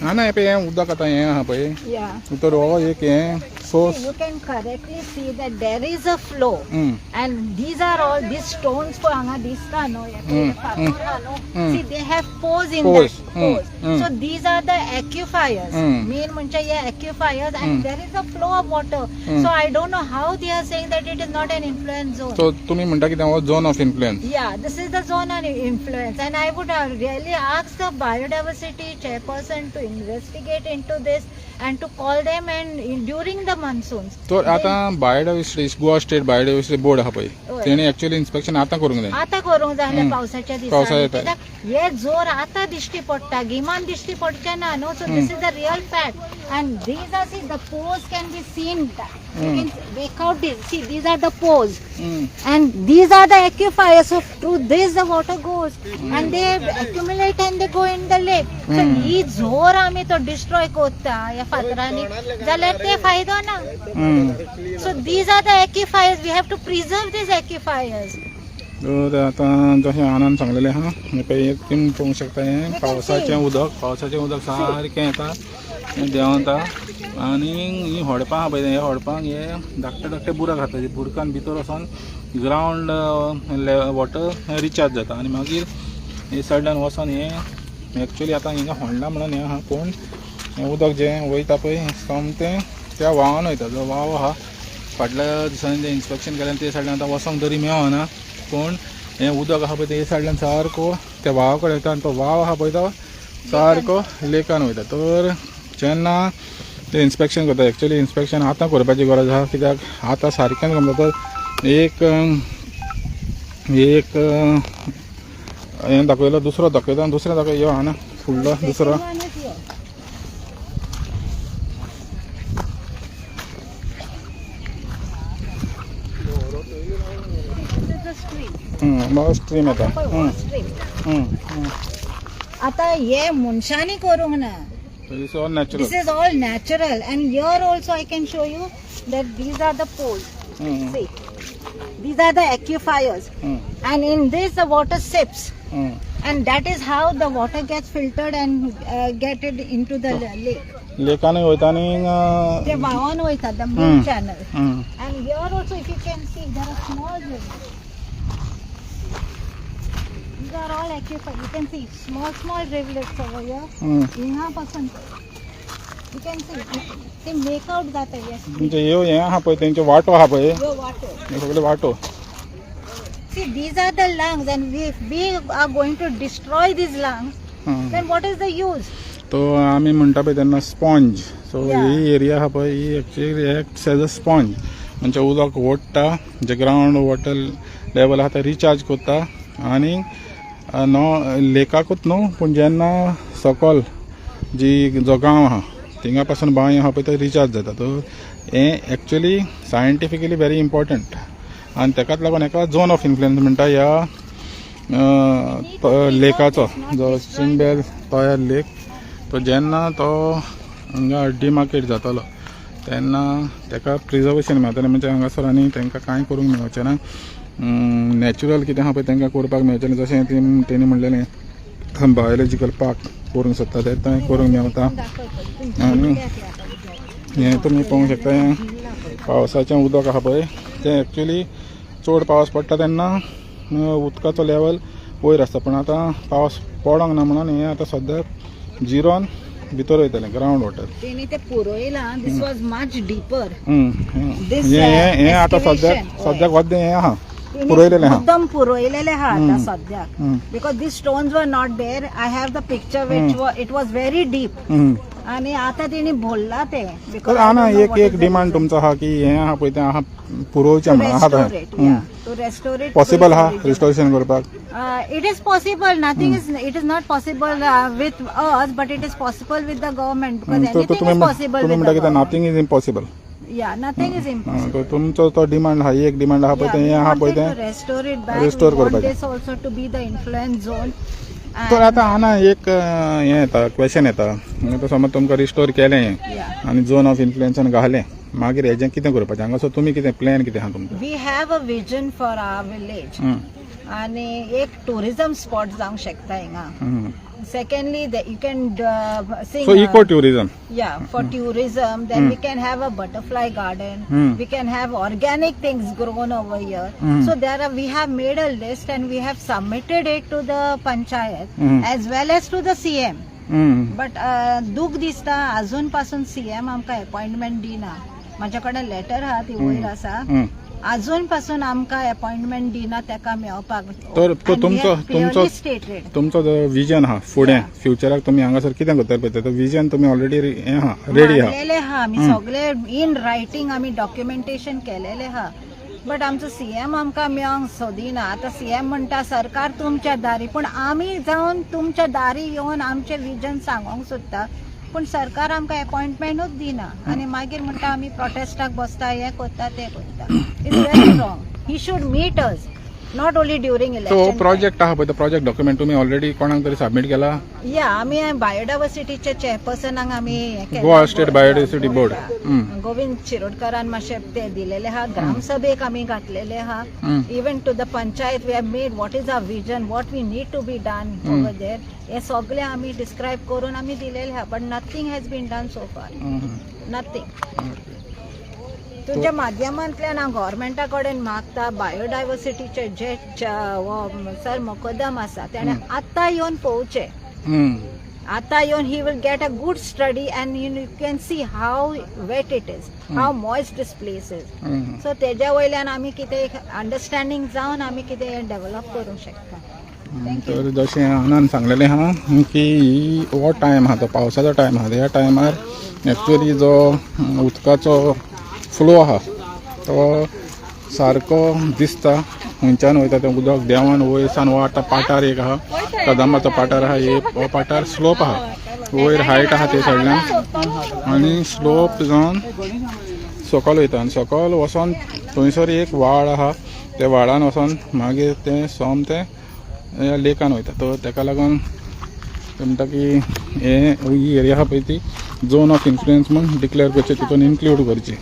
हा ना पे उदक आता हे आहा पळय Yeah. तर हो एक हे source You can correctly see that there is a flow, and these are all these stones for anga dista no. See, they have pores in Pores. that pores. So these are the aquifers. Main म्हणजे हे aquifers, and there is a flow of water. So I don't know how they are saying that it is not an influence zone. तो तुम्ही म्हणता की हो zone of influence. Yeah, this is the zone of influence, and I would really ask the biodiversity chairperson to investigate into this and to call them and during the monsoons. तर आता biodiversity Goa state biodiversity board आहा पळय तेणे actually inspection आता करूंक जाय. आता करूंक जाय पावसाच्या पावसाळ्यात. दिसांनी हे जोर आता दिश्टी पडटा, गिमान दिश्टी पडचे ना नो. So this is the real fact, and these are see the pose can be seen. You can make out this. See, these are the pores, and these are the aquifers. So through this the water goes, and they accumulate and they go in the lake. So ही जोर आम्ही तो destroy करता या फातरांनी जाल्यार ते फायदो ना. So these are the aquifers. We have to preserve these aquifers. तर आता जशें आनंद सांगलेलें आहा पळय तुम्ही पळोवंक शकता हे पावसाचें उदक सारकें येता देंवता आनी ही होडपां आहा पळय हे होडपांक हे धाकटे बुराक आहा ते बुरकान भितर वचोन ग्रावंड वॉटर रिचार्ज जाता आनी मागीर हे सायडान वचोन हे एक्चुअली आतां हिंगा होंडला म्हणून हे आहा पूण हें उदक जें वयता पळय सोमतें त्या व्हांवान वयता. जो व्हांव आहा फाटल्या दिसांनी तें इन्स्पेक्शन केलें ते सायडान आतां वचोंक तरी मेळना, पूण हें उदक आहा पळय ते सायडान सारको त्या व्हांवा कडेन वयता आनी तो व्हांव आहा पळय तो सारको लेकान वयता. तर जेन्ना ते इन्स्पेक्शन करता एक्चुअली इन्स्पेक्शन आतां करपाची गरज आहा कित्याक आतां सारकें समजा तर एक हें दाखयलो दुसरो दाखयता आनी दुसरें दाखय ह्यो आहा ना फुडलो दुसरो. स्ट्रीम येता. आता हे मनशांनी करूंक ना. This is all natural. This is all natural, and here also I can show you that these are the pores. See, these are the aquifers, and in this the water sips, and that is how the water gets filtered and get it into the lake. लेकान वयता आनी The Vavan Oita, the main channel. And here also, if you can see, there are small rivers. These are all aquifers. You can see small rivulets over here. यहाँ पासून you can see they make out that yes. म्हणजे ह्यो हे आहा पळय तेंचो वाटो आहा पळय Your water. हे सगळे वाटो. See, these are the lungs, and if we are going to destroy these lungs, then what is the use? तो आमी म्हणटा पळय तेन्ना स्पॉन्ज. सो ही एरिया आहा पळय ही actually acts as a sponge म्हणजे उदक ओडटा जे ग्रावंड वॉटर लेवल आहा ते रिचार्ज करता आनी लेकाकूच न्हू पूण जेन्ना सकयल जो गांव आहा थिंगा पासून बांय आहा पळय तो रिचार्ज जाता. तो हें एक्चुअली सायंटिफिकली व्हेरी इम्पॉर्टंट आनी तेकाच लागून हेका झोन ऑफ इन्फ्लुएन्स म्हणटा ह्या लेकाचो जो चिंबेल तोयार लेक. तो जेन्ना तो हांगा डिमार्केट जातालो तेन्ना तेका प्रिजर्वेशन मेळटलें म्हणजे हांगासर आनी तांकां कांय करूंक मेळचें ना. नॅचरल कितें आहा पळय तांकां करपाक मेळचें ना. जशें तेणी म्हणलेलें बायोलॉजिकल पार्क करूंक सोदता ते थंय करूंक मेळटा. आनी हें तुमी पळोवंक शकता हें पावसाचें उदक आहा पळय तें एक्चुअली चड पावस पडटा तेन्ना उदकाचो लेवल वयर आसता पूण आतां पावस पडोंक ना म्हणून हें आतां सद्याक जिरोन भितर वयतलें ग्रावंड वॉटर. तेणी ते पुरोयलां. दिस वॉज मच डिपर. हें आतां सद्याक वद्दें हें आहा पुरोयलेलें आहा एकदम पुरोयलेलें आहा आतां सद्याक. Because these stones were not there. I have the picture which it was very deep आनी आतां तेणी भरला ते. तर हांगा एक डिमांड तुमचो आहा की हें आहा पळय तें आहा पुरोवचें म्हणून आहा थंय पॉसिबल आहा रिस्टोरेशन करपाक. It is possible. It is not possible with us, but it is possible with the government because anything is possible with the government. Nothing is impossible. Yeah, nothing is impossible. तो तुमचो तो demand आहा एक demand आहा पळय तें आहा पळय तें restore it back. Restore We want करपाचें. this also to be the influence zone. तर आतां हांगा एक हें येता क्वेश्चन येता तो समज तुमकां रिस्टोर केलें आनी झोन ऑफ इन्फ्लुएन्सान घालें मागीर हेजें कितें करपाचें हांगासर तुमी कितें प्लॅन कितें आहा तुमचो. We have a vision for our village. आनी एक टुरिझम स्पॉट जावंक शकता हिंगा. secondly, you can sing. So eco tourism. Yeah, for tourism. Then we can have a butterfly garden. We can have organic things grown over here. So we have made a list and we have submitted it to the panchayat as well as to the CM. But दुख दिसता अजून पासून CM आमकां appointment दिना. माझ्या कडेन letter आहा ती वयर आसा. अजून पासून आमकां अपॉइंटमेंट दिना तेका मेळपाक. तर तुमचो जो विजन हा फुडें फ्युचराक तुमी हांगासर कितें करतले पळय तो विजन तुमी ऑलरेडी रेडी आहा. आमी सगळे इन रायटिंग आमी डॉक्युमेंटेशन केलेले आहा. बट आमचो CM आमकां मेळोंक सोदिना. आतां CM म्हणटा सरकार तुमच्या दारी, पूण आमी जावन तुमच्या दारी येवन आमचे विजन सांगोंक सोदता, पूण सरकार आमकां अपॉइंटमेंटूच दिना. आनी मागीर म्हणटा आमी प्रोटेस्टाक बसता, हें करता तें करता. It's very wrong. He should meet us, not only during तो इलेक्शन. प्रोजेक्ट आहा पळय तो प्रोजेक्ट डॉक्युमेंट तुमी ऑलरेडी कोणाक तरी सबमिट केला. या आमी बायोडायवर्सिटीचे चेअरपर्सनाक आमी Goa state biodiversity board Govind शिरोडकरान मातशें ते दिलेले आहा. ग्रामसभेक आमी घातलेले आहा. Even to the panchayat we have made what is our vision, what we need to be done over there. हे सगळे आमी डिस्क्रायब करून आमी दिलेले आहा. But nothing has been done so far. Nothing. तुझ्या माध्यमांतल्यान हांव गव्हर्मेंटा कडेन मागता बायोडायवर्सिटीचे जे सर मोकदम आसा तेणे आतां येवन पळोवचे. आतां येवन he will get a good study and you can see how wet it is, how moist this place is. So तेज्या वयल्यान आमी कितें अंडरस्टँडींग जावन आमी कितें डेव्हलप करूंक शकता. तर जशें आनंद सांगलेलें आहा की हो टायम आहा तो पावसाचो टायम आहा. ह्या टायमार एक्चुअली जो उदकाचो फ्लो आहा तो सारको दिसता. खंयच्यान वयता तें उदक देंवन वयरसान हो आतां पाटार एक आहा, कदंबाचो पाटार आहा. हो पाटार स्लोप आहा, वयर हायट आहा ते सायडल्यान आनी स्लोप जावन सकयल वयता. आनी सकयल वचोन थंयसर एक व्हाळ आहा. त्या व्हाळान वचोन मागीर तें सोम तें लेकान वयता. तो तेका लागून म्हणटा की ही एरिया आहा पळय ती झोन ऑफ इन्फ्लुयन्स म्हूण डिक्लेअर करची, तितून इन्क्लूड करची.